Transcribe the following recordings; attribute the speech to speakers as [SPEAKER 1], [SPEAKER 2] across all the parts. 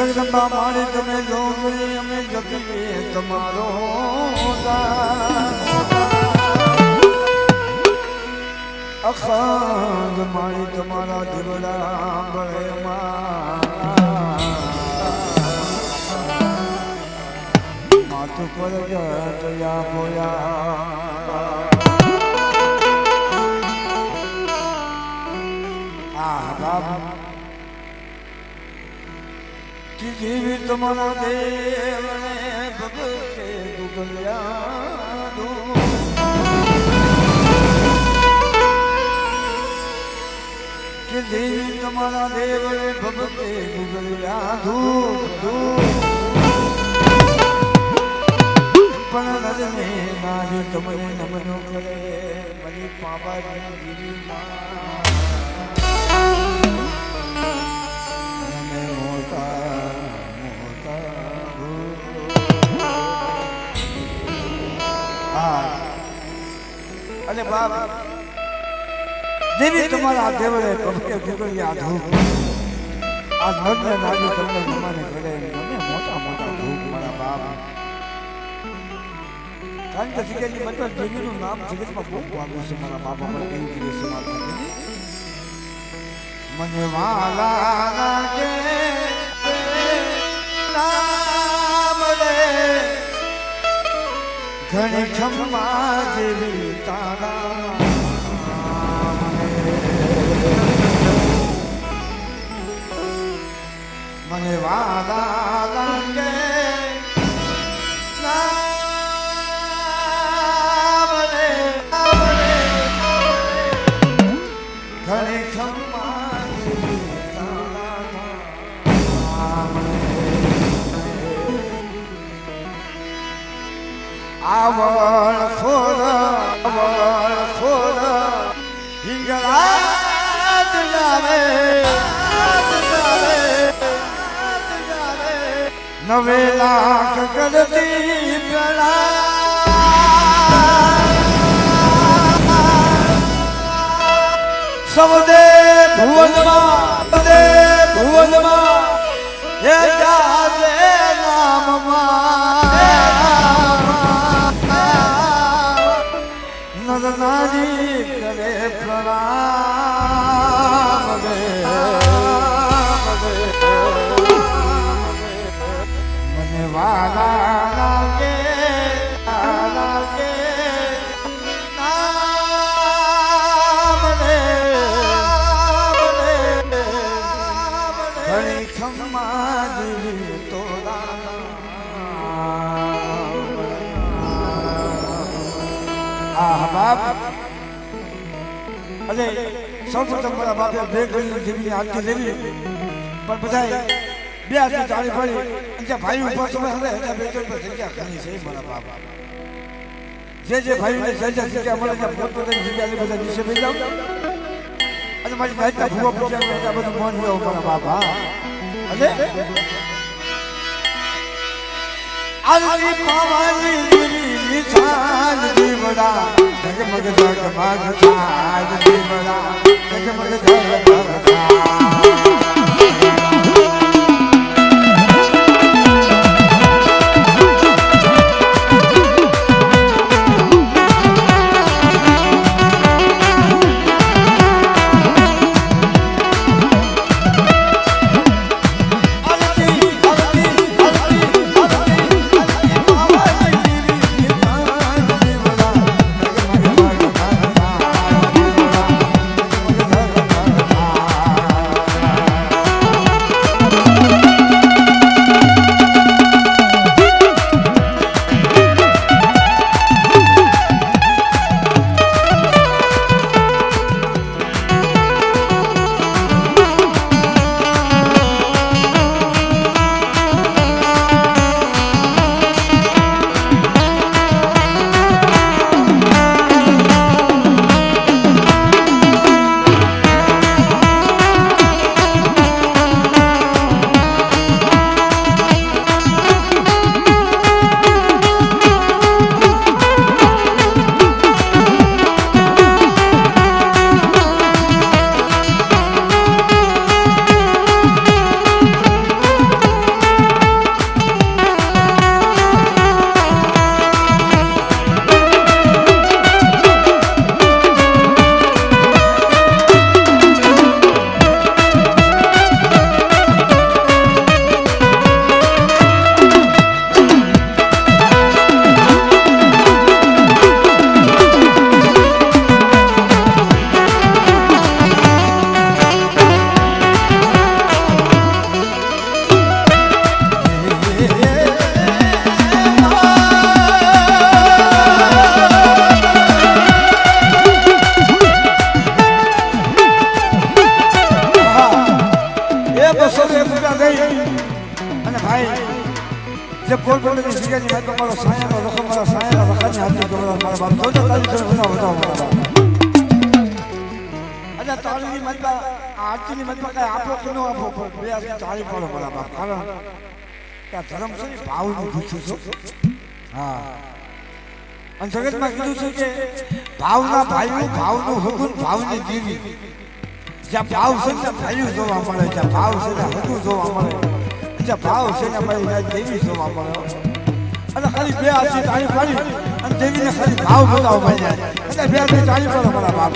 [SPEAKER 1] જગદંબા મારી તમે જોગણી અમે જપીએ તમારો અખંડ મારી તમારા દીવડા બળે માથું પર જયા બોયા જીવી તમારા દેવને ભગતે ગુગલ્યા દો કે દેવી તમારા દેવને ભગતે ગુગલ્યા ધૂપ પણ નરને નારી તમને નમનો કરે મની પાવાજી જીવી અને બાપ દેવી તમારા દેવળે કબકે ગુગળિયા ધૂપ આ નરને નારી તમને નમાને કરે મને મોટા મોટા ધૂપ મારા બાપ કારણ કે જગ્યાની મતલબ દેવીનું નામ જગતમાં બહુ વાગ્યું છે મારા બાપા મને કેવી રીતે સમાજ મને વાલા લાગે નામ રે ઘણી ખમ્મા જેવી તારા મને વાલા લાગે નામ રે ઘણી ખમ્મા જેવી આવળ ખોર હિંગળાજ લાવે નવે લાખ કરતી સૌદે ભુવનમાં હે જાજે નામમાં નારી કરે પ્રણામ મને વાલા લાગે નામ રે ઘણી ખમ્મા જેવી તોરા બાપ અને સૌપ્રથમ મારા બાપે બે ઘડી જીવની આરતી લેવી પણ બધા બે હાથની તાળી પડી જ્યાં ભાઈ ઉપર સમય હવે બે જગ્યા ઘણી છે મારા બાપ જે ભાઈને જગ્યા મળે ત્યાં પોતપોતાની જગ્યા બધા નીચે બેસી જાવ અને મારી ભાઈના ભૂવા પૂછ્યા બધું મન હોય મારા બાપ હા અને આલી પાવાની નિશાન દીવડા જગમગ જગમગ છાજ દીવડા જગમગ જગમગ જે પોરબંદરની જગ્યાની વાત મારો સાયાનો રખો મારા સાયાના રખાની હાથે ગોળા મારા બાપ તો તારી છે બનાવ બતાવો મારા બાપ અજા તાળીની મતમાં આરતીની મતમાં કઈ આપો કે નો આપો બે આ તાળી પાડો મારા બાપ કારણ કે ધર્મ છે ભાવનું પૂછું છું હા અને જગતમાં કીધું છે કે ભાવના ભાઈનું ભાવનું હુકમ ભાવની દેવી જ્યાં ભાવ છે ત્યાં ભાઈયું જોવા મળે જ્યાં ભાવ છે ત્યાં હુકમ જોવા મળે જ્યાં ભાવ છે ત્યાં ભાઈ દેવી જોવા મળે અને ખાલી બે હાથથી તાળી પાડી અને દેવીને ખાલી ભાવ બતાવો ભાઈ જાય એટલે બે હાથથી તાળી પાડો મારા બાપ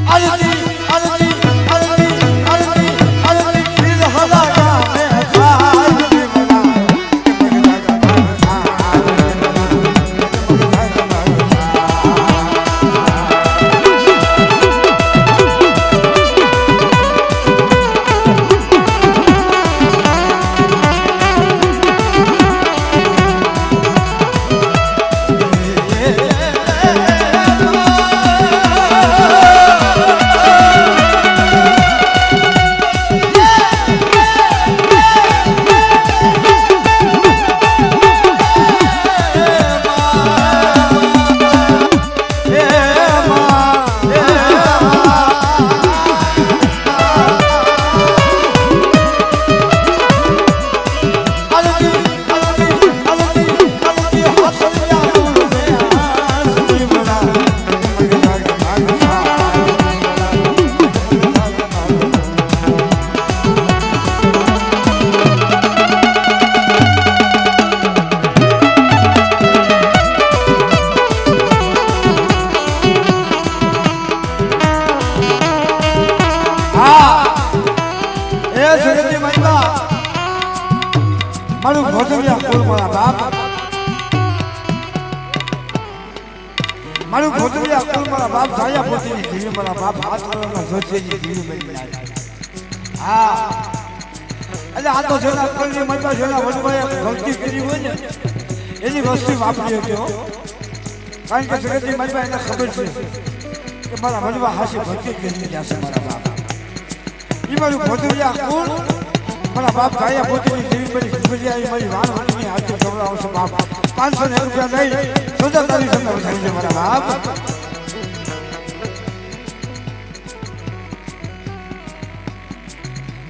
[SPEAKER 1] આરતી આરતી આરતી આરતી આરતી પીર હલાકા મે ખાઈ મારું ભોજવ્યા કુળ મારા બાપ મારું ભોજવ્યા કુલ મારા બાપ જાયા પોતીની જીવી મારા બાપ હાથ કરોના જોશેની જીવી બની જાય હા એટલે આ તો જેના કુળની મનમાં જેના વડવાએ ભક્તિ કરી હોય ને એની વસ્તુ વાપરી હતી કારણ કે જગતની મનમાં એને ખબર છે કે મારા વડવા હાસી ભક્તિ કરી જશે મારા બાપ એ મારું ભોજવ્યા કુળ મારા બાપ ગાયા પોતીની જીવી બની ખુશી આવી મારી વાન વાનની હાથે ગવડાવશે બાપ 500 રૂપિયા લઈ સોજા તારી સામે વધારી છે મારા બાપ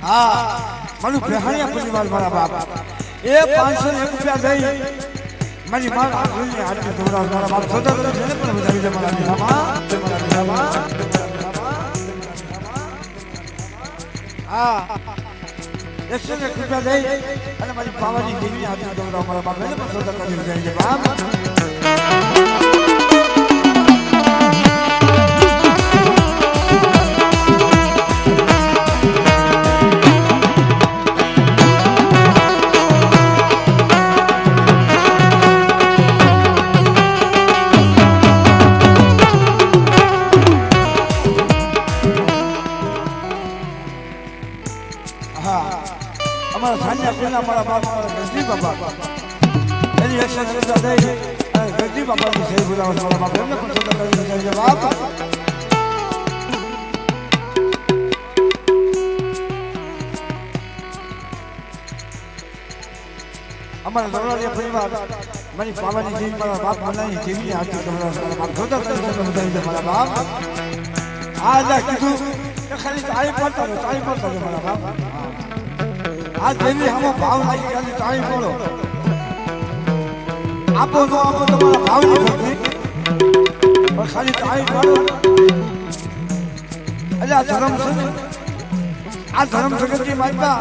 [SPEAKER 1] હા મારું બેહાણિયા પરિવાર મારા બાપ એ 500 રૂપિયા લઈ મારી માન આંગળીની હાથે ગવડાવશે મારા બાપ સોજા તારી સામે પણ વધારી છે મારા દીકરામાં હા 101 રૂપિયા દઈ અને મારી પાવાની દેવી હાથે ગવડાવ મારા બાપ એને પણ સોદા કરી જાય છે બાપ અમારા સાન્યા પેલા મારા બાપ મારા ગરજી બાપા એની 100 રૂપિયા દઈ અને ગરજી બાપાની સેવ બોલાવો મારા બાપ એમને પણ સોદા કરી જાય છે બાપ અમારા દરવાજા પરિવાર મારી પાવાની દેવી મારા બાપ મનાની દેવીની હાથે મારા બાપ સોદા કરી જાય મારા બાપ આ જા કીધું કે ખાલી તાળી પડતા મારા બાપ આ દેવી હમો ભાવ લાગી ખાલી તાળી પડો આપો તો આપો તમારા ભાવની ભક્તિ પણ ખાલી તાળી પડો એટલે આ ધર્મ છે આ ધર્મ જગતની માનતા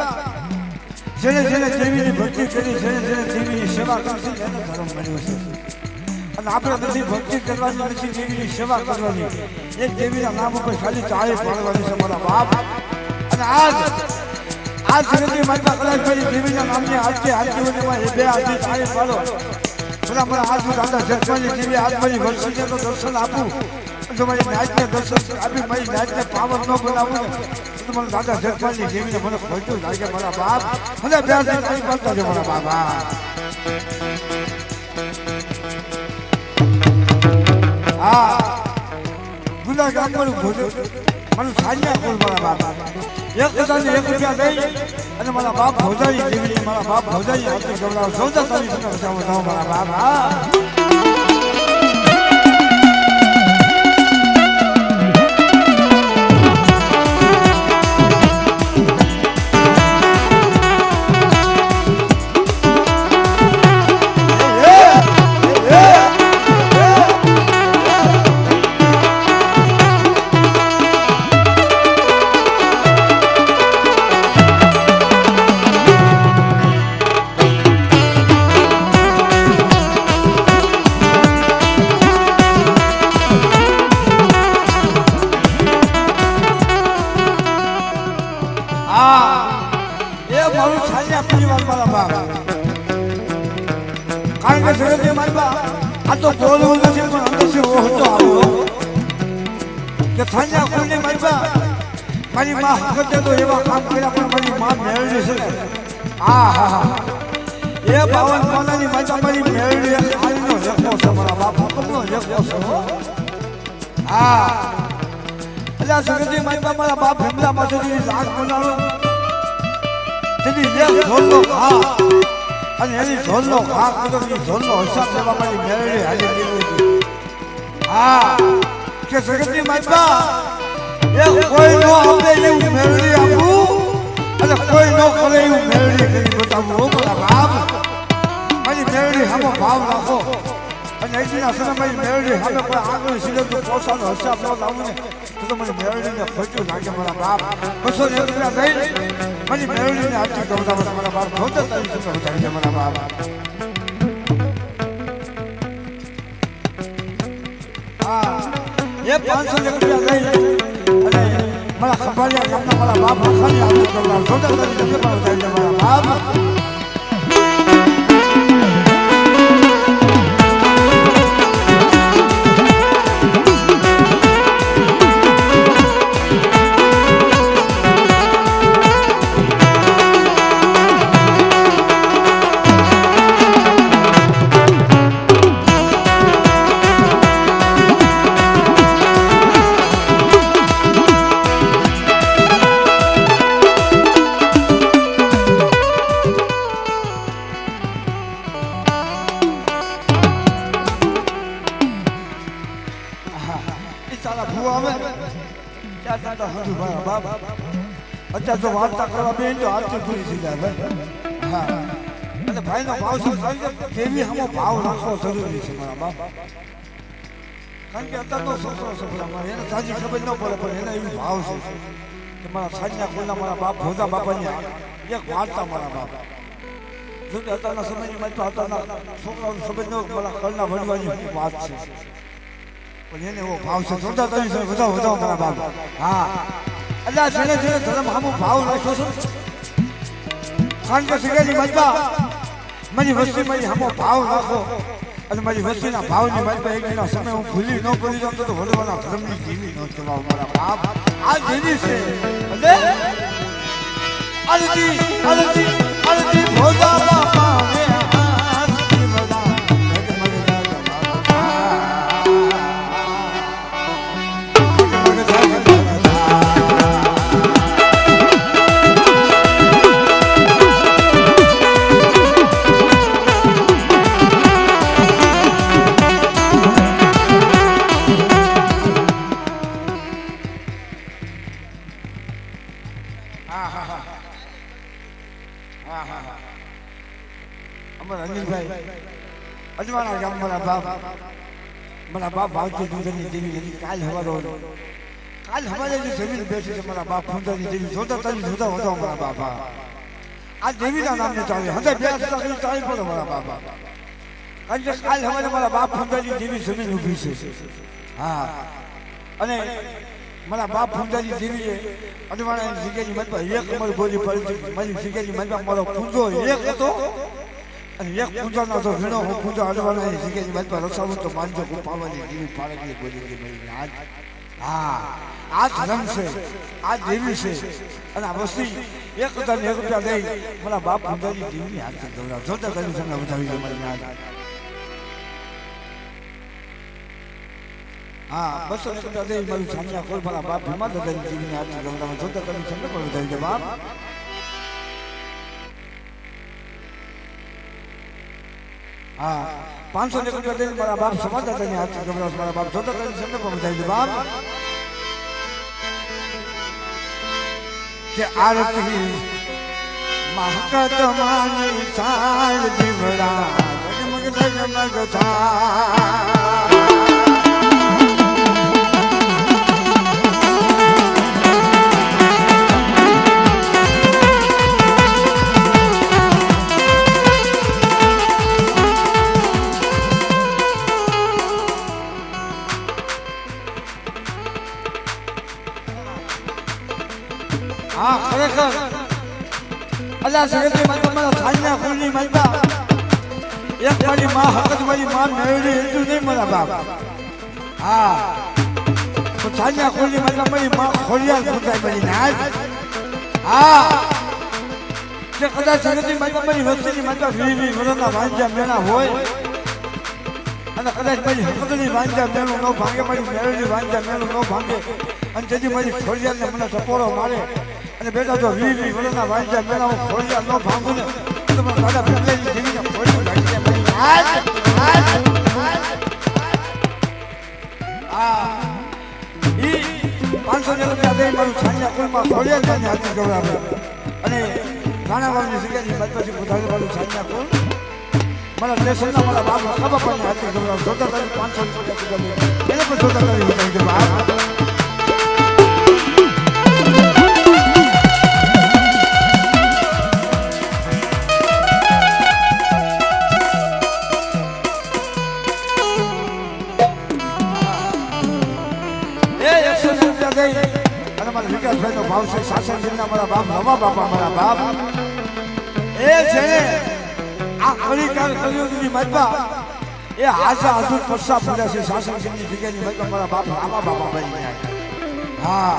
[SPEAKER 1] જેને જેને દેવીની ભક્તિ કરી જેને જેને દેવીની સેવા કરશે એને ધર્મ બન્યો છે અને આપણે બધી ભક્તિ કરવાની નથી દેવીની સેવા કરવાની એક દેવીના નામ ઉપર ખાલી તાળી પાડવાની છે મારા બાપ અને આ જગતની માતા કદાચ કરી દેવીના નામની આજથી આજજીવનમાં એ બે હાથથી તાળી પાડો બધા મારા હાથ દાદા જગમાની દેવી આજ મારી વર્ષીને તો દર્શન આપું જો મારી નાચને દર્શન આપી મારી નાચને પાવન ન બનાવું ને તો મને દાદા જગમાની દેવીને મને ખોટું લાગે મારા બાપ મને બે હાથથી તાળી પાડતા છે મારા બાબા હા ગુલા ગામ મારું ભોજન મને સાન્યા કુલ મારા બાપ એક હજારને 1 રૂપિયા દઈ અને મારા બાપ ભોજાઈ દેવી મારા બાપ ભોજાઈ હાથે ગવડાવ સૌદા તારી તમે બચાવો મારા બાપ હા કારણ કે જગતની માલમાં આ તો બોલવું નથી પણ અંદરથી ઓહતો આવ્યો કે થાન્યા કોઈને માલમાં મારી માં હકતે તો એવા કામ કર્યા પણ મારી માં મેળવી છે હા હા હા એ 52 પાનાની માલમાં મારી મેળવી આનો લેખો છે મારા બાપ હકતનો લેખો છે હા એટલે જગતની માલમાં મારા બાપ ભેમલા પાસેથી લાખ બનાવો તેની લેખ ઢોલનો હા અને એની ઢોલનો ખાક કીધો કે ઢોલનો હિસાબ લેવા મારી મેળવી હાલી ગઈ હા કે જગતની માતા એ કોઈ નો આપે એવું મેળવી આપું અને કોઈ નો કરે એવું મેળવી કરી બતાવું મારા બાપ મારી મેળવી સામે ભાવ રાખો અને એકદીના સમય મારી મેળવી સામે કોઈ આગળ સીધો પોસાનો હિસાબ ન લાવું ને તો મને મેળવીને ખોટું લાગે મારા બાપ 201 રૂપિયા દઈ મારી મેળવીને આટલી ગવડાવો મારા બાપ ખોટા તારી શું બતાવી છે મારા બાપ હા એ 501 રૂપિયા દઈ અને મારા ખંભાળિયા ગામના મારા બાપ ખાલી આટલી ગવડાવો ખોટા તારી શું બતાવી છે મારા બાપ અત્યારે તો વાર્તા કરવા બેન તો આરતી પૂરી થઈ જાય હા અને ભાઈનો ભાવ શું કેવી હમો ભાવ રાખવો જરૂરી છે મારા બાપ કારણ કે અત્યારનો છોકરો છોકરા એને સાચી ખબર ન પડે પણ એને એવી ભાવ છે કે મારા સાંજના કોઈના મારા બાપ ભોજા બાપાની એક વાર્તા મારા બાપ જો કે અત્યારના સમયની માં તો અત્યારના છોકરાઓને ખબર ન મારા ઘરના ભણવાની વાત છે પણ એને એવો ભાવ છે જોતા કરી છે વધાવો મારા બાપ હા અલ્લાહ જેને જેને ધર્મ હામો ભાવ રાખ્યો છે કારણ કે સગેની મજબા મારી વસ્તી મારી હામો ભાવ રાખો અને મારી વસ્તીના ભાવની મજબા એક દિના સમય હું ભૂલી ન ભૂલી જાઉં તો વડવાના ધર્મની જીવી ન ચલાવ મારા બાપ આ જીવી છે એટલે અલતી ભોજા બાપા અજવાણા ગામ મારા બાપ ભાવતી ડુંગરની દેવી નથી કાલ હવારે જે જમીન બેઠી છે મારા બાપ ફુંદરની દેવી જોતા તારી જોતા હોતા મારા બાપા આ દેવીના નામને ચાલે હંદે બે ચાલી પડે મારા બાપા કારણ કે કાલ હવારે મારા બાપ ફુંદરની દેવી જમીન ઊભી છે હા અને મારા બાપ ફુંદરની દેવીએ અજવાણાની જગ્યાની મતમાં એક અમારી બોલી પડી મારી જગ્યાની મતમાં મારો પૂંજો એક હતો અને એક પૂજાનો તો ઘણો હું પૂજા અડવાના જગ્યાની બાજુ રસાવું તો માનજો પાવાની દેવી પાડેલી બોલી મારી આજ હા આ ધર્મ છે આ દેવી છે અને આ વસ્તી 1001 રૂપિયા દઈ મારા બાપ પૂજાની દેવીની હાથથી ગવડાવ જોતા કરી તમને વધાવી મારી આજ હા 200 રૂપિયા દે મારું સામના કોલ મારા બાપ ભીમા દાદાની જીવની આરતી ગમરામાં જોતા તમે ચંદ્ર પર વધારી દે બાપ હા 500 રૂપિયા દે મારા બાપ સમાજ દાદાની આરતી ગમરામાં મારા બાપ જોતા તમે ચંદ્ર પર વધારી દે બાપ કે આરતી મહકત માની સાલ દીવડા જગમગ જગમગ થા હા ખરેખર અલ્લાહ સગતી માં તમારા થાળના ફૂલની માલબા એક મારી માં હકત મારી માં મેળવી એટલું નહીં મારા બાપ હા તો થાળના ફૂલની માલબા મારી માં ખોડિયાર ફૂટાઈ મારી નાજ હા જે કદાચ સગતી માં મારી વસ્તીની માલબા વીવી વરોના વાંજા મેળા હોય અને કદાચ મારી હકતની વાંજા મેળું ન ભાંગે મારી મેળવી વાંજા મેળું ન ભાંગે અને જેથી મારી ખોડિયારને મને ટપોરો મારે અને બેટા જો વીવી વરોના વાંજા મેળા હું ખોડિયાર ન ભાંગું ને તો મને દાદા પેલેની જીવીને ખોડિયું લાગી જાય મારી ઈ 500 રૂપિયા દઈ મારું છાણિયા કુલમાં ખોડિયાર જાને હાથી ગવડાવે અને રાણાવાળની જગ્યાની બાદ પછી પોતાની વાળું છાણિયા કુલ મારા સ્ટેશનના મારા બાપ ખબર પણ હાથી ગવડાવે જોતા તારી 500 રૂપિયા એને પણ જોતા તારી વધારી દે બાપ અને મારા વિકાસભાઈનો ભાવ છે શાસનજીના મારા બાપ નવા બાપા મારા બાપ એ છે આ કળીકાળ કળિયુગની મતબા એ હાસા હજુર પસ્સા પૂર્યા છે શાસનજીની જગ્યાની મતબા મારા બાપ રામા બાપા બની ગયા હા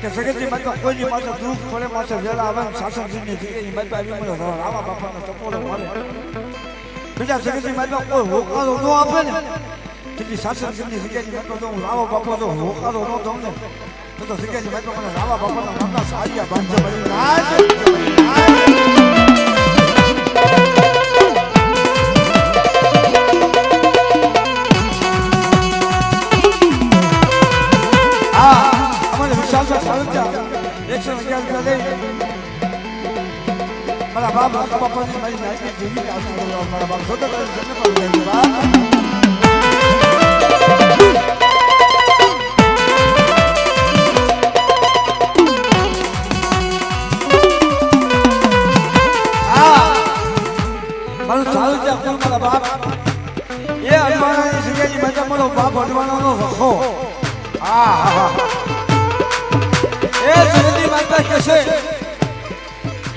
[SPEAKER 1] કે જગતની મતબા કોઈની માથે દુઃખ પડે માથે વેલા આવે શાસનજીની જગ્યાની મતબા એવી મને રામા બાપાનો ટપોરો મળે બીજા જગતની મતબા કોઈ હોકારો ન આપે ને જેથી શાસનજીની જગ્યાની મતબા તો હું રામા બાપા તો હોકારો ન દઉં ને તો જગ્યાની મતબા મને રામા બાપાના નામના સારિયા બાંધે બની મારા બાપ બાપાની મારી નાયકી જેવી મારા બાપ જોતા મારું ચાલુ ત્યાં મારા બાપ એ અડવાણાની જગ્યાની મજા મારો બાપ અડવાણાનો રખો હા એ જગતની માતા કહેશે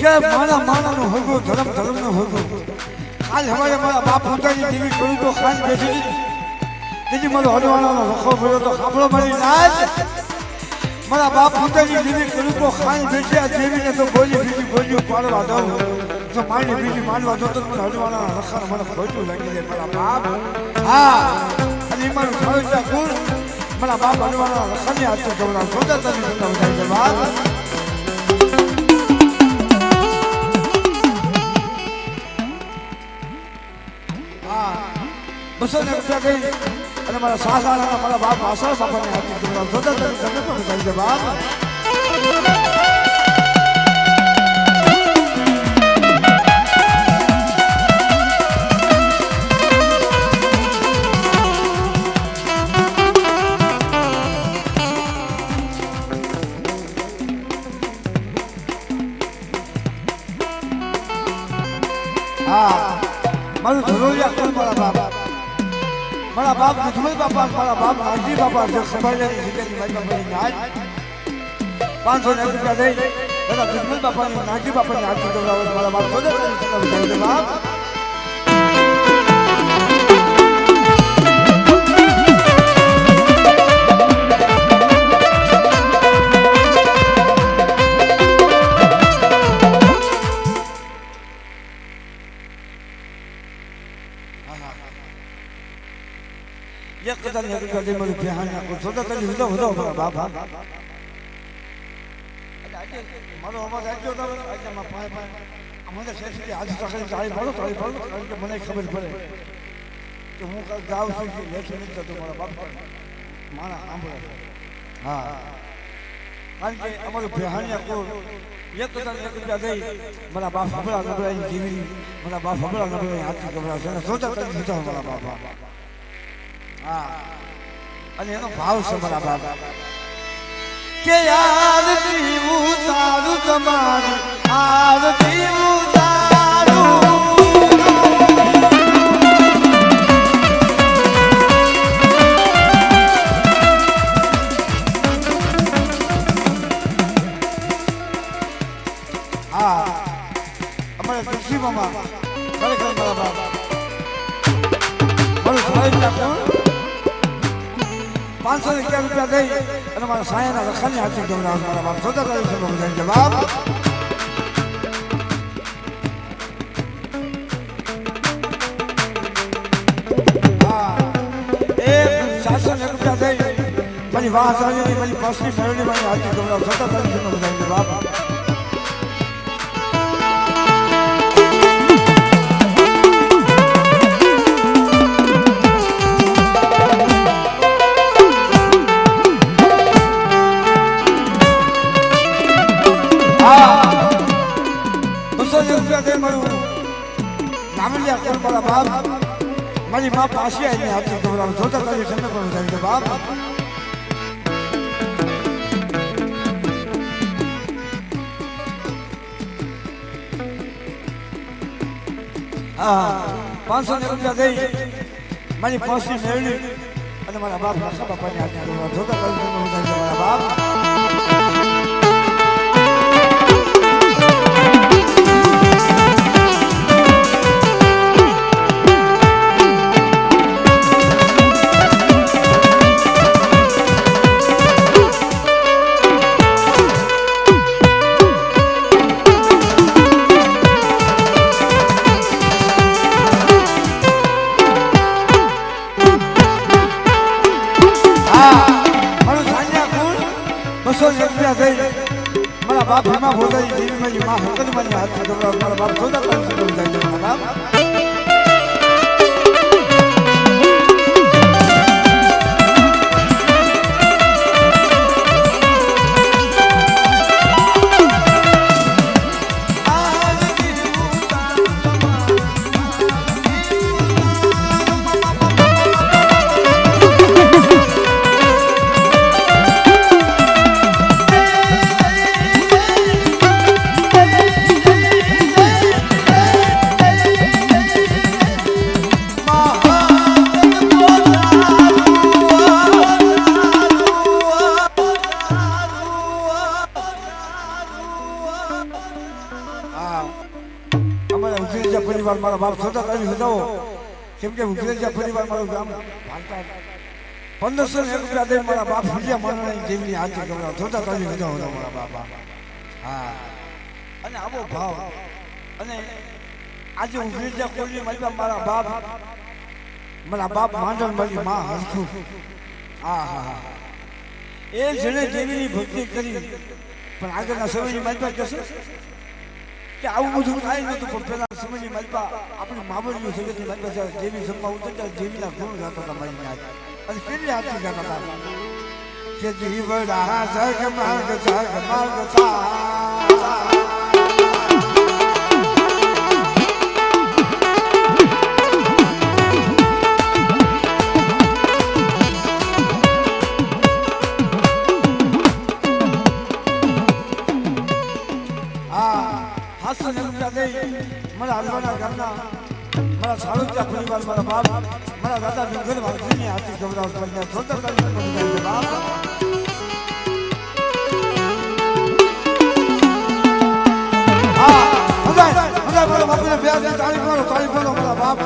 [SPEAKER 1] કે મારા માનાનું હોગું ધર્મ ધર્મનું હોગું કાલ હવારે મારા બાપ પોતાની ટીવી કરું તો ખાન બેસી તેથી મારો હડવાણાનો રખો ભર્યો તો ખાબળો મારી નાચ મારા બાપ પોતાની ટીવી કરું તો ખાન બેસ્યા જેવીને તો બોલી બીજી બોલી પાડવા દઉં તો મારી બીજી માનવા દો તો મને હડવાણાના રખાને મને ખોટું લાગી જાય મારા બાપ હા અને એ મારું સારું કુલ મારા બાપ હડવાણાના રખાની હાથે ગવડાવ જોતા તમે વધારી દે બાપ બસો ને રૂપિયા ગઈ અને મારા સાસા મારા બાપ આશા બાપાને હાથી જોડા જોતા તમે પણ કરી દે બાપ હા મારું જરૂરિયાત કોણ મારા બાપ મારા બાપ નિજમલ બાપા મારા બાપ નાગજી બાપા જે ખબરદારી જગ્યાની મારી બાપાની નાજ 500 રૂપિયા દઈ દાદા નિજમલ બાપાની નાગજી બાપાની હાથથી ગવડાવો મારા બાપ જોડે બાપ રૂપિયા દે મને ભેહાણ્યા કો સોદા તને વિધો વધો મારા બાપ મારો અવાજ આવ્યો તો આજે માં પાય પાય મને શેઠી આજ સકાળે ચાલી પડો કારણ કે મને ખબર પડે કે હું ગાવ છું કે લેખી નથી જતો મારા બાપ માણા સાંભળે હા કારણ કે અમારું ભેહાણ્યા કો 1000 રૂપિયા દઈ મારા બાપ હબળા નબળાઈ જીવી મારા બાપ હબળા નબળાઈ હાથી ગભરા છે સોદા તને વિધો મારા બાપ હા અને એનો ભાવ છે મારા બાપ કે આરતી ઉતારું તમારી આરતી ઉતારું હા અમારે તુલસી મામા ખરેખર મારા બાપ મારું ભાઈ કોણ 511 રૂપિયા દઈ અને મારા સાયાના લખાણની હાથી ગવડાવ મારા બાપ સોદા તારીખ બધાને જવાબ હા 701 રૂપિયા દઈ મારી વાહ સારી મારી પસલી ફેરડી મારી હાથી ગવડાવ સોદા તારીખ બધાને જવાબ મારા બાપ મારી માં પાસે આવીને હાથી ગવડાવ સોદા તારીખ સમય પર વધારી દે બાપ હા 500 રૂપિયા દઈ મારી પાસે મેળવી અને મારા બાપ આખા બાપાને હાથી ગવડાવ સોદા તારીખ સમય વધારી દે મારા બાપ મારા બાપ ભીમા ભોજાઈ દેવી મારી માં હકની મારી હાથી ગવડાવ મારા બાપ સોદા તારીખ બધાને મારા બાપ પરિવાર મારા બાપ સોદા તારીખ વધાવો કેમ કે ઉગ્રેજા પરિવાર મારું ગામ 1501 રૂપિયા દઈ મારા બાપ ફૂલિયા માનવાની જેમની હાથી ગવડાવ સોદા તારીખ વધાવો મારા બાપા હા અને આવો ભાવ અને આજે ઉગ્રેજા કોલી મારા બાપ માંડણ મારી માં હરખું હા હા એ જેને દેવીની ભક્તિ કરી પણ આગળના સમયની મારી પાસે કે આવું બધું થાય નતું પણ પેલા સમયની માલપા આપણી મામલીઓ જગતની માલપા જેવી જમવા ઉતરતા જેવીના ગુણ ગાતા હતા મારી નાચ અને કેટલી હાથી ગાતા હતા કે જીવડા જગ માર્ગ મારા હાલવાના ગામના મારા સાળુજા પરિવાર મારા બાપ મારા દાદા ડુંગર વાઘજીની હાથી ગવડાવ કરીને સોદા તારીખ બધાને બાપ હા બધા મારા બાપને પ્યારની તારીખ મારો મારા બાપ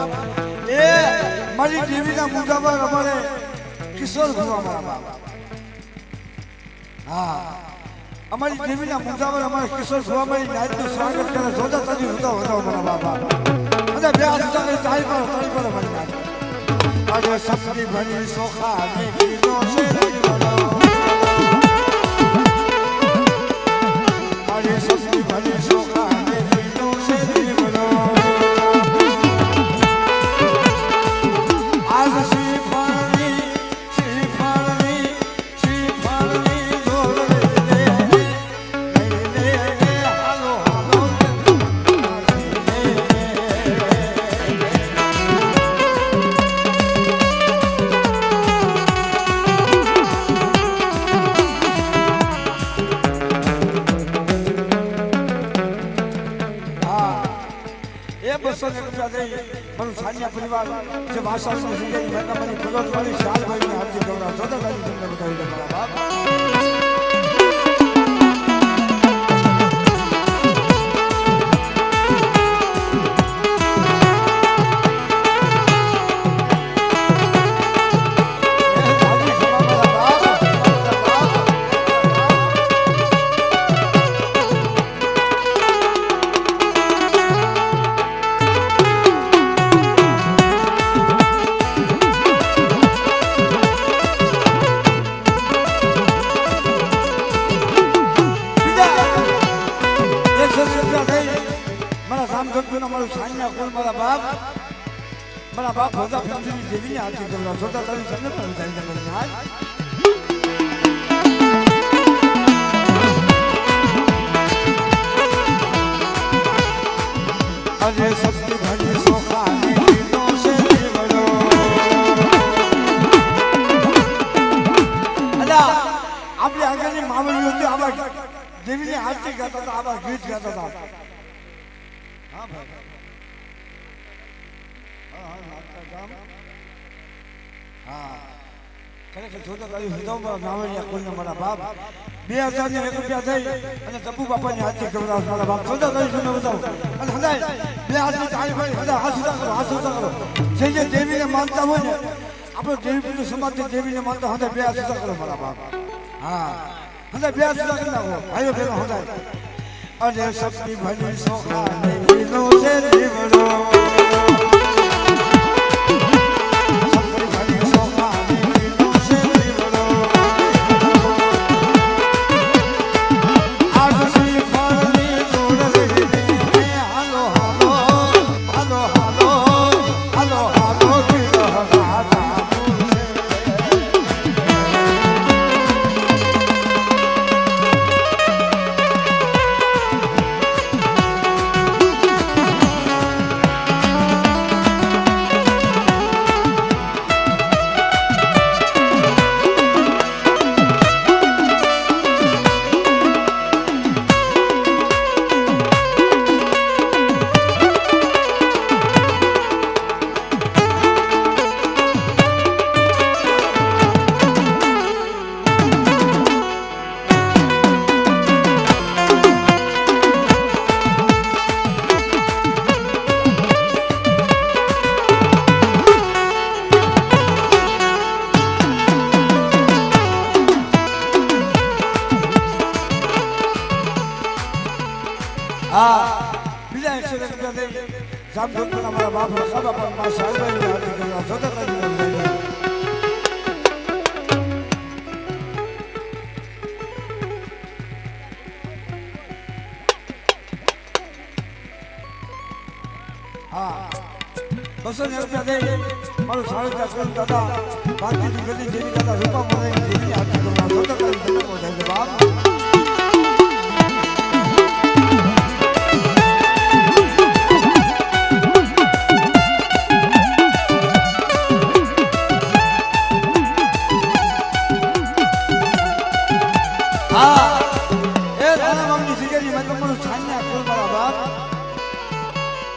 [SPEAKER 1] એ મારી દેવીના મુદ્દામાં અમારે કિશોર ભુવા મારા બાપ હા અમારી દેવીના મુદ્દામાં અમારે કિશોર ભુવા મારી નાયકનું સ્વાગત કરે સોદા તારીખ વધાવો મારા બાપા અને બે હાથ તારીખ મારી નાય અરે સપની ભરી સોખા ને કીધો છે દીવડો અરે સપની ભરી સોખા ને કીધો છે દીવડો આજ શ્રીફળની દોર લે હાલો હાલો સાનિયા પરિવાર જે ભાષા સંસ્કૃતિ મહેતાની ફલોટવાળી શાલભાઈને હાર્દિક ગૌરવ સદાભાઈ તમને બતાવી દે મારા બાપ મારા બાપ હોતા ફેમિલી જેવીને હાથી કરવા છોટા તારી તમને પણ બતાવી દે હાલ અરે સસ્તી ભરી સોખા ને કીધો છે દીવડો અલા આપણે આગળની માવલી હતી આવા જેવીને હાથી ગાતા હતા આવા ગીત ગાતા હતા હા ભાઈ ખરેખર જોતા તારી હૃદયમાં માવલિયા કોઈને મારા બાપ 2001 રૂપિયા થઈ અને જબ્બુ બાપાની હાથથી ગવડાવ મારા બાપ જોતા તારી સુને બતાવો અને હદાય બે હાથની તાળી પડી હદાય હાથ ઉતા કરો જે દેવીને માનતા હોય ને આપણો દેવી સમાજ દેવીને માનતા હદાય બે હાથ ઉતા કરો મારા બાપ હા હદાય બે હાથ ઉતા કરી નાખો ભાઈઓ બહેનો હદાય અરે સપની ભરી સોખા ને કીધો છે દીવડો બીજા 100 રૂપિયા દે જામજોતના મારા બાપ રખા બાપા મા સાહેબાઈ હાથી ગવડાવ જોતા તારી હા 200 રૂપિયા દે મારું સાળકા કોલ દાદા બાકી ગલી જેવી દાદા રૂપા મળે જેવી હાથી ગવડાવ જોતા તારી જન્મ બાપ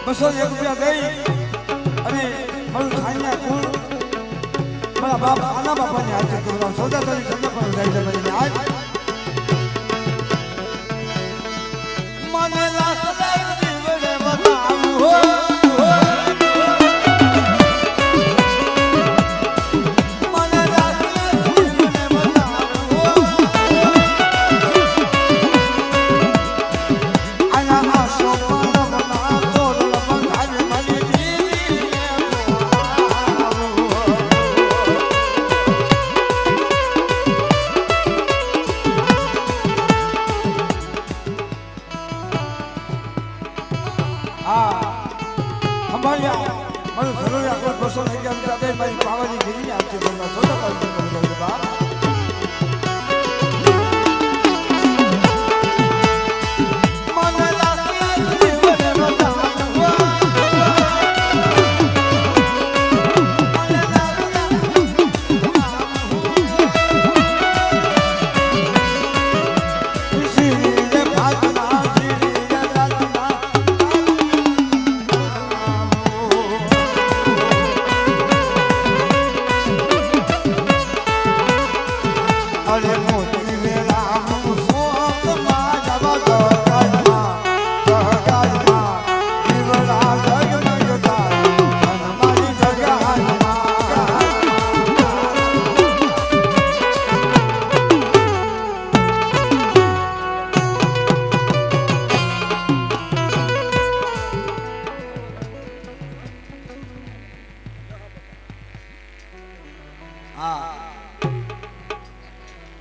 [SPEAKER 1] બસો 1 રૂપિયા દઈ અને મારું ખાઈને કુલ મારા બાપ આના બાપાની હાથે કરવા સૌદા તારી સંગ પણ જાય છે મને આજ મને રાસ્તા દીવડે બતાવું હો પાવલિયા મારું જરૂરિયા કોઈ બસો થઈ ગયા દે મારી પાવાની ગીરી આપશે તમને સોના કરી બાપ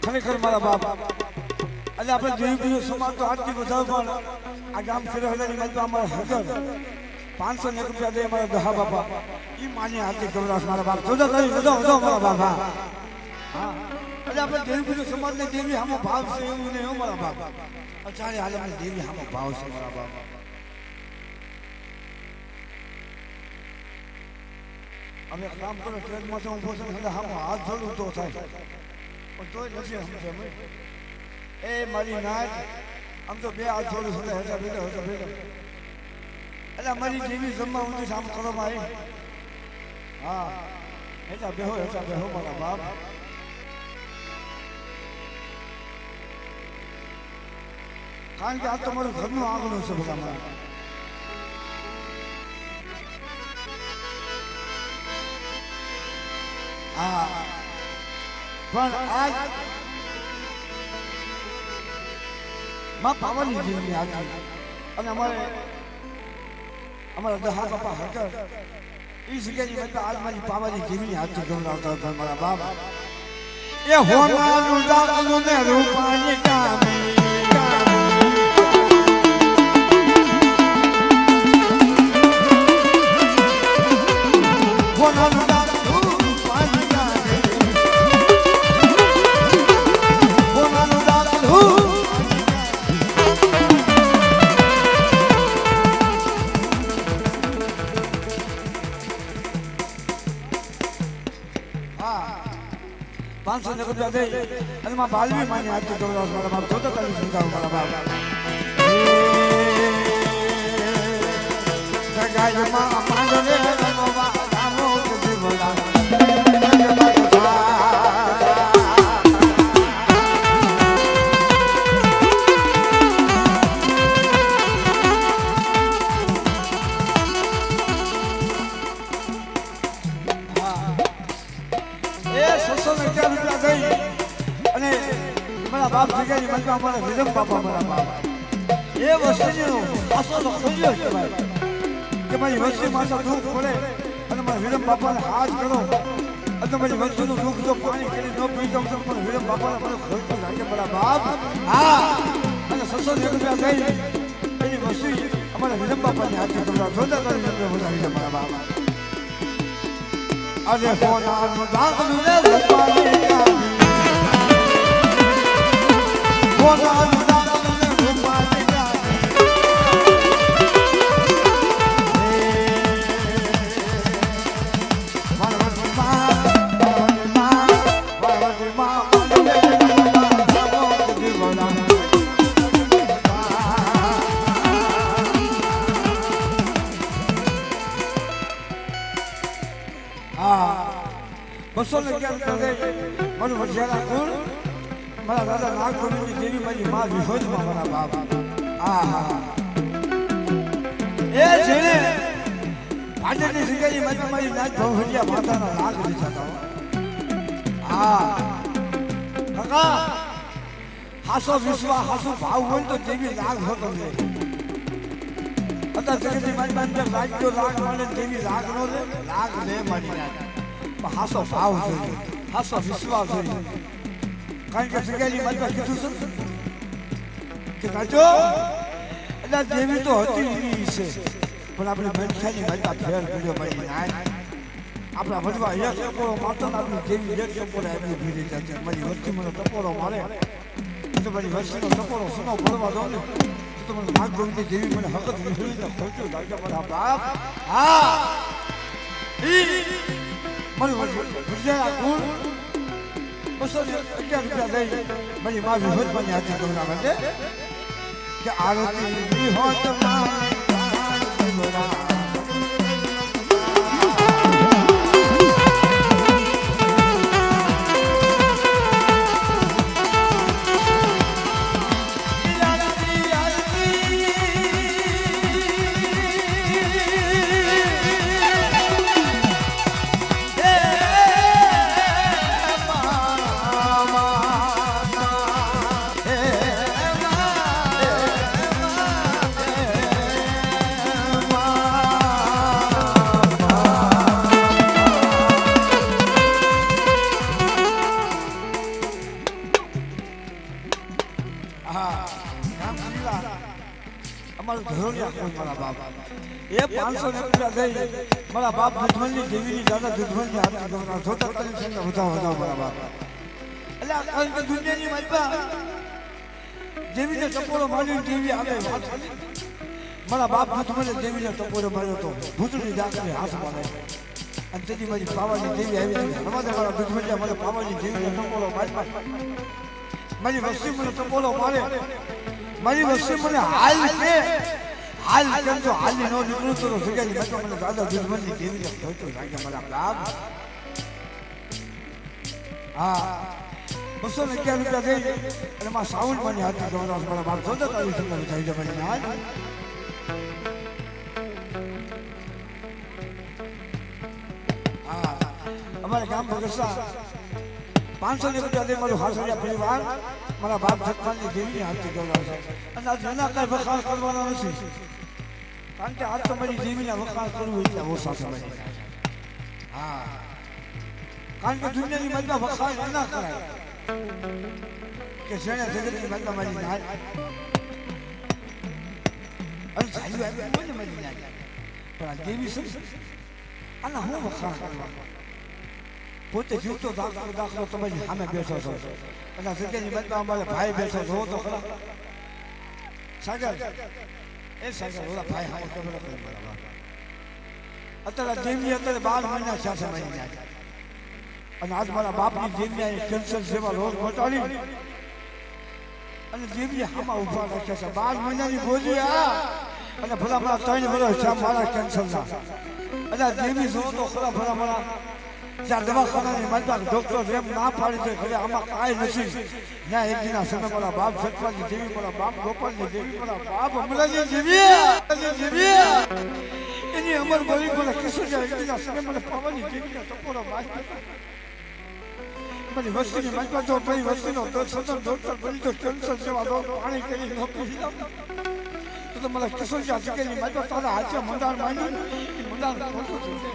[SPEAKER 1] ખરેખર મારા બાપ આજે આપણે જોયું કે સમાજ તો આટલી બધા પણ આ ગામ ફેરવવાની માં તો અમારા હજર 501 રૂપિયા દે અમારા દહા બાપા ઈ માની આટલી ગવરાશ મારા બાપ જોજો કરી વધો મારા બાપા હા આજે આપણે જોયું કે સમાજ ને દેવી હામો ભાવ છે એવું ને એવું મારા બાપ અચારે હાલે મને દેવી હામો ભાવ છે મારા બાપ અમે કામ કરો ટ્રેનમાં તો ઉભો છે હામો હાથ જોડું તો થાય પણ તોય નથી સમજે એ મારી નાચ આમ તો બે હાથ જોડું છે હેઠા બેઠો એટલે મારી જેવી જમવા ઊંધી સામ કરવામાં આવી હા હેઠા બેહો મારા બાપ કારણ કે આ તો મારું ઘરનું આંગણું છે બધા મારા હા પણ આજ માં પાવાની જીવની આવી અને અમારા દહા બાપા હકર એ જગ્યાની મતલબ આજ મારી પાવાની જીવની હાથથી ગવડાવતા હતા મારા બાપ એ હોનાનું ડાકલું ને રૂપાની કામી હોનાનું રૂપિયા દે અને માં બાલવી માની હાથથી ગવડાવ મારા બાપ જોતો તારી સુધાવ મારા બાપ ગાયમાં માંડને રમવા રામો કદી બોલા બાપ જગ્યાની મતલબ અમારા વિરમ બાપા મારા બાપ એ વસ્તીનો પાસો તો ખોલ્યો છે ભાઈ કે મારી વસ્તી માતા દુઃખ પડે અને મારા વિરમ બાપાને હાથ કરો અને મારી વસ્તીનું દુઃખ જો પાણી કરી ન પી જાઉં તો પણ વિરમ બાપાને મને ખોલતું લાગે મારા બાપ હા અને 600 રૂપિયા દઈ એની વસ્તી અમારા વિરમ બાપાને હાથ કરવા જોતા કરી બોલાવી છે મારા બાપ અરે ફોનાનું દાગલું ને રૂપાની કામી હોનાનું દાગલું ને રૂપાની કામી મારવતી માં બસો ને કેમ કરે મારું વઢિયારા કુળ મારા દાદા નાગપુરની દેવી મારી માં વિહોજમાં મારા બાપ આહા એ જેને ભાજપની જગ્યાએ મારી નાચ ભવહરિયા માતાના લાગ દીધા હતા હા કાકા હાસો વિશ્વા હાસો ભાવ હોય તો દેવી લાગ હોતો લે અત્યારે જગતની મારી પાસે રાજ્યો લાગ મળે દેવી લાગ નો લે લાગ લે મારી નાચ હાસો ભાવ જોઈએ હાસો વિશ્વાસ જોઈએ કારણ કે જગ્યાની મારી કીધું છે કે કાચો એટલે દેવી તો હતી છે પણ આપણે મનખાની માતા ફેર કર્યો ભાઈ ના આપણા વડવા એક ટપોરો માતા આપણી જેવી એક ટપોરા એમની ભીડી જતી મારી વસ્તી મને ટપોરો મારે તો મારી વસ્તીનો ટપોરો સુનો પડવા દો ને તો મને માગ ગમતી જેવી મને હકત વિહળી તો ખર્ચો લાગે મારા બાપ હા મારી વિજયા ગુણ 211 રૂપિયા દઈ મારી માં વિહોતવાની હાથી ગમના માટે કે આરતી વિહોતમાં એ 500 રૂપિયા દઈ મારા બાપ દુશ્મનની જેવીની દાદા દુશ્મનની હાથમાં ગમના ધોતા કરી છે વધાવો મારા બાપ એટલે આ દુનિયાની માલપા જેવીને ટપોરો માર્યો જેવી આવે મારા બાપ દુશ્મને જેવીને ટપોરો માર્યો તો ભૂતની જાતને હાથ મારે અને તેથી મારી પાવાની જેવી આવી હમાદે મારા દુશ્મને મને પાવાની જેવીને ટપોરો મારવા મારી વસ્તી મને ટપોરો મારે મારી વસ્તી મને હાલ કે હાલ કેમ તો હાલની નો નીકળું તો જગ્યાની બેઠો મને દાદા દુશ્મનની દેવીને ખોટું લાગે મારા બાપ હા 211 રૂપિયા દઈ અને માં સાઉન્ડ મને હાથી ગવરાસ મારા બાપ જોતા આવી સંગત થઈ જાય મને આજ હા અમારે ગામ બગસા 500 રૂપિયા દઈ મારું હાસરિયા પરિવાર મારા બાપ જગપાલની દેવીને હાથી ગવરાસ અને આજ એના કઈ વખાણ કરવાનો નથી કારણ કે આ તમારી દેવીને વખાણ કરવું એટલે ઓછા સમય હા કારણ કે દુનિયાની મધમાં વખાણ ના કરાય કે જેને જગતની મધમાં મારી ના અને ચાલ્યું આવ્યું કોને મારી ના પણ આ દેવી શું આના હું વખાણ કરવા પોતે જીવતો દાખલો તમારી સામે બેઠો છો અને જગ્યાની મધમાં અમારે ભાઈ બેઠો છો તો ખરા સાગર એ સાગર ઓલા ભાઈ હા તો બરાબર અત્યારે દેવી અત્યારે 12 મહિના સાથે મહિને અને આજ મારા બાપની દેવીએ કેન્સર સેવા રોગ મટાડી અને દેવીએ હામાં ઉભા રાખ્યા છે 12 મહિનાની ગોળી આ અને ભલા મારા 3 વર્ષ છે મારા કેન્સરના અને દેવી જો તો ખરા ભલા મારા જ્યાં દવાખાનાની માતા ડોક્ટર એમ ના પાડી દે ખરે આમાં કાંઈ નથી ના એક દિના સમય મારા બાપ સતપાલની દેવી મારા બાપ ગોપાલની દેવી મારા બાપ અમલાની દેવી એની અમર બોલી બોલે કિશોર એક દિના સમય મને પાવાની દેવીનો ટપોરો મારી મને વસ્તીની માતા જો ભાઈ વસ્તીનો સતત ડોક્ટર બની તો કેન્સર સેવા દો પાણી કરી નોકરી તો મને કિશોર જગ્યાની માતા તારા હાથે મંડાણ માંડ્યું મંડાણ ખોટું છે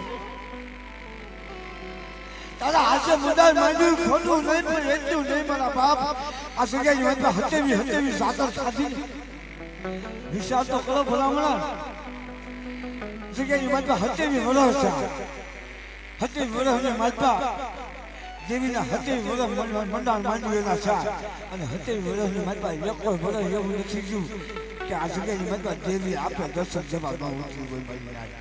[SPEAKER 1] તારા હાથે મંડાણ માંડ્યું ખોટું નહીં પણ એટલું નહીં મારા બાપ આ જગ્યાની માતા હતેવી સાતર ખાધી વિચાર તો કરો ભલામણા જગ્યાની માતા હતેવી વરસ છે હતેવી વરસની માતા દેવીના હતેવી વરસ મંડાણ માંડ્યું એના છે અને હતેવી વરસની માતા એક કોઈ વરસ એવું નથી થયું કે આ જગ્યાની માતા દેવી આપે દર્શન જવા ન હોતી હોય મારી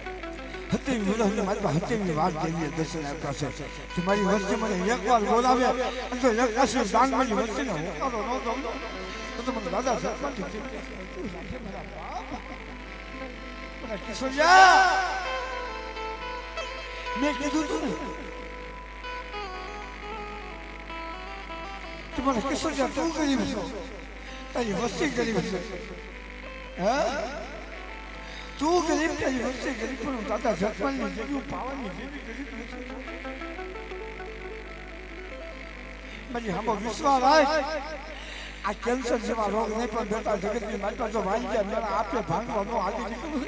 [SPEAKER 1] હતેવી વરસની માતા હતેવી વાર દેવીએ દર્શન આપ્યા છે કે મારી વસ્તી મને એકવાર બોલાવે અને જો એક આશીર દાન મારી વસ્તીને હોકારો ન દઉં તો મને દાદા સરપંચ કિશોરિયા મેં કીધું તું ને तुम्हारा किशोर जा तू गरीब છો તારી વસ્તી ગરીબ છે હે તું ગરીબ તારી વસ્તી ગરીબ પણ દાદા જગપાલની જેવી પાવાની જેવી ગરીબ નથી મને હમો વિશ્વાસ રાખ આ કેન્સર જેવા રોગ નહીં પણ બેટા જગતની માતા જો વાઈ ગયા મેરા આપે ભાંગવાનો આદિ નીકળું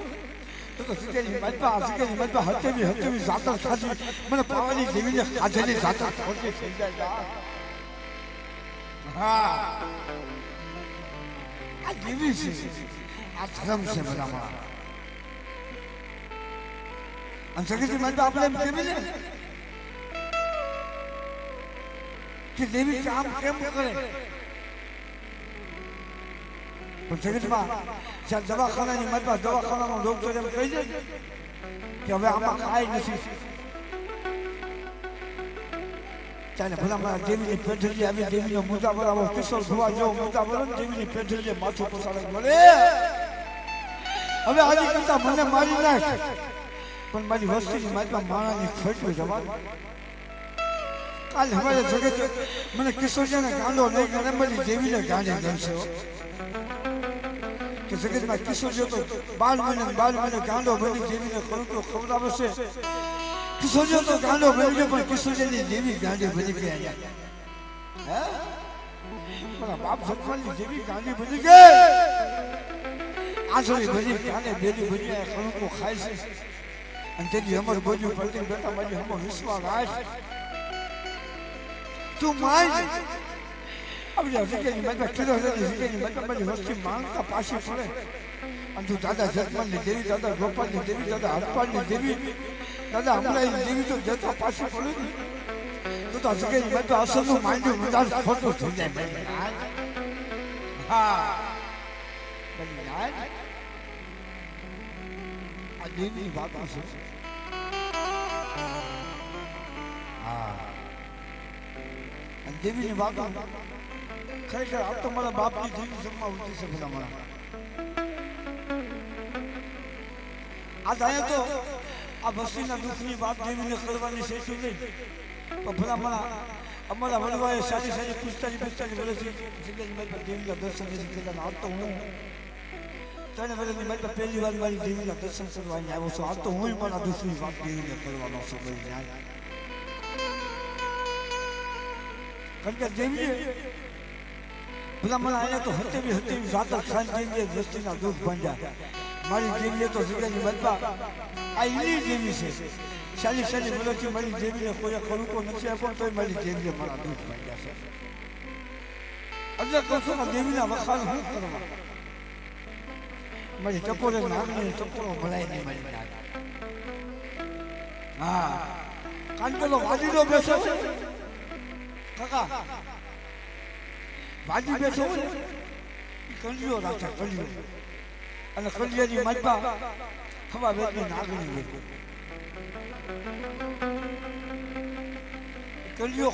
[SPEAKER 1] તો સિકેની માતા સિકેની માતા હતેવી જાતર ખાધી મને પાવાની જેવીને ખાધેલી જાતર ખોટી થઈ જાય હા આ દેવી છે આ ધર્મ છે બધામાં અને સગીજી માટે આપણે એમ કેવી ને કે દેવી કામ કેમ કરે પણ સગીજમાં જ્યાં દવાખાનાની મતમાં દવાખાનાનો ડોક્ટર એમ કહી દે કે હવે આમાં કાંઈ નથી ચાલે ભલા મારા દેવીની પેઢલી આવી દેવીનો મોજા બરાબર કિશોર ધોવા જેવો મોજા બરાબર દેવીની પેઢલીએ માથું પસાડે મળે હવે આજે કરતા મને મારી નાખ પણ મારી વસ્તીની માથમાં માણાની ખોટું જવાબ કાલ હવારે જગત મને કિશોરજીને ગાંડો નહીં ગણે મારી દેવીને ગાંડી ગણશે કે જગતમાં કિશોરજી તો 12 મહિને ગાંડો બની દેવીને ખોટું ખવડાવે છે કિશોરજી તો ગાંડો બની ગયો પણ કિશોરજીની દેવી ગાંડી બની ગઈ હે મારા બાપ સત્સંગની દેવી ગાંડી બની ગઈ આસરી બની કાને બેલી બની ખણકો ખાય છે અને તેની અમર બોલ્યું પડતી બેટા મારી હમો વિશ્વાસ રાખ તું માય આપણે હકીકતની મતમાં કિલો હકીકતની મતમાં મારી વસ્તી માંગતા પાછી પડે અને તું દાદા જગમાનની દેવી દાદા ગોપાલની દેવી દાદા હરપાલની દેવી દાદા હમણાં દેવી તો જતા પાછી પડે ને તો હકીકતની મતમાં અસરનું માંડ્યું મદાર ખોટું થઈ જાય હા બની જાય આ દેવી વાતો છે હા અને દેવીની વાતો ખરેખર આ તો મારા બાપની દેવી જમવા ઉઠી છે બધા મારા આ અહીંયા તો આ વસ્તીના દુઃખની વાત દેવીને કરવાની છે શું નહીં પણ ભલા મારા અમારા વડવાએ 45 વર્ષથી દેવીના દર્શન નથી કર્યા આ તો હું 3 વર્ષની મત પહેલી વાર મારી દેવીના દર્શન કરવા આવ્યો છું આ તો હું મારા દુઃખની વાત દેવીને કરવાનો છું ભાઈ ન્યાય કારણ કે દેવીએ બધા મને અહીંયા તો હતેવી જાતક ખાન દેવીએ વસ્તીના દુઃખ ભાંડ્યા મારી દેવીએ તો જગ્યાની મતમાં આ એની દેવી છે 40 વર્ષથી મારી દેવીને કોઈ ખરુકો નથી આપ્યો તોય મારી દેવીએ મારા દુઃખ ભાંડ્યા છે એટલે કહું છું ને દેવીના વખાણ શું કરવા મારી ટકોરે નાગની ટકોરો ભલાય નહીં મારી નાગ હા કાંટલો વાડીનો બેસો છે કાકા વાડી બેસો છે કલિયો રાખે કલિયો અને કલિયાની માલપા ખવા વેચની નાગની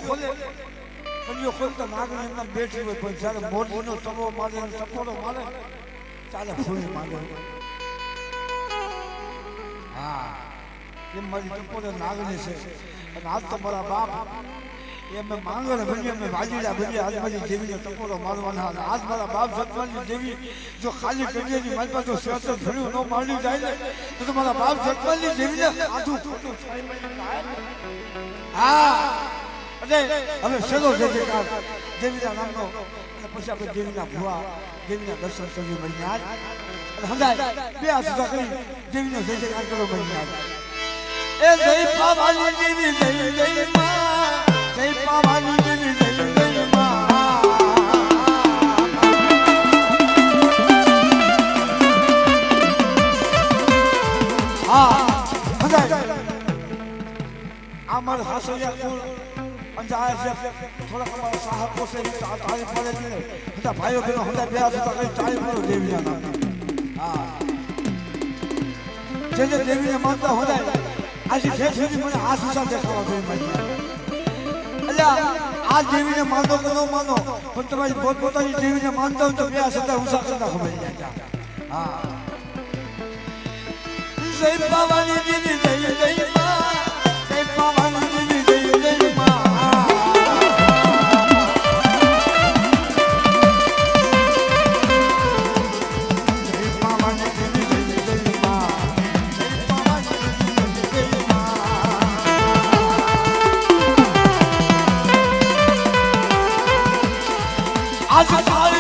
[SPEAKER 1] હોય કલિયો ખોલતા નાગની એમના બેઠી હોય પણ જયારે મોરનો તવો મારે ટકોરો મારે ચાલે ફૂલી માંગે હા એમ મારી ટકોરે નાગની છે અને આજ તો મારા બાપ એમ માંગણ બની અમે વાજીડા બની આજ મારી દેવીને ટકોરો મારવાના આજ મારા બાપ જગમાનની દેવી જો ખાલી કન્યાની મારી પાસે સ્વેતર ભર્યું ન મારી જાય ને તો મારા બાપ જગમાનની દેવીને આધું ખોટું હા અને હવે સેલો જયકાર દેવીના નામનો અને પછી આપણે દેવીના ભુવા દેવીના દર્શન કરી મળી આજ અને હંદાય બે આસુદા કરી દેવીનો જયકાર કરો મળી આજ એ જય પાવાની દેવી જય જય માં જય પાવાની દેવી જય જય માં હા હંદાય આમર હાસોયા કુલ અંજાય છે થોડા અમારા સાહબો છે તારીફ પડે છે બધા ભાઈઓ બહેનો હંદાય બે આસુદા કરી તારીફ કરો દેવીના નામ હા જે દેવીને માનતા હોય આજે જે સુધી મને આ સુસા દેખાવા જોઈએ મારી એટલે આ દેવીને માનો કે ન માનો પણ તમારી પોતપોતાની દેવીને માનતા હોય તો બે આ સદા ઉષા કરતા ખબર જાય હા જય પાવાની દેવી જય જય માં જય પાવાની દેવી જય જય માં आज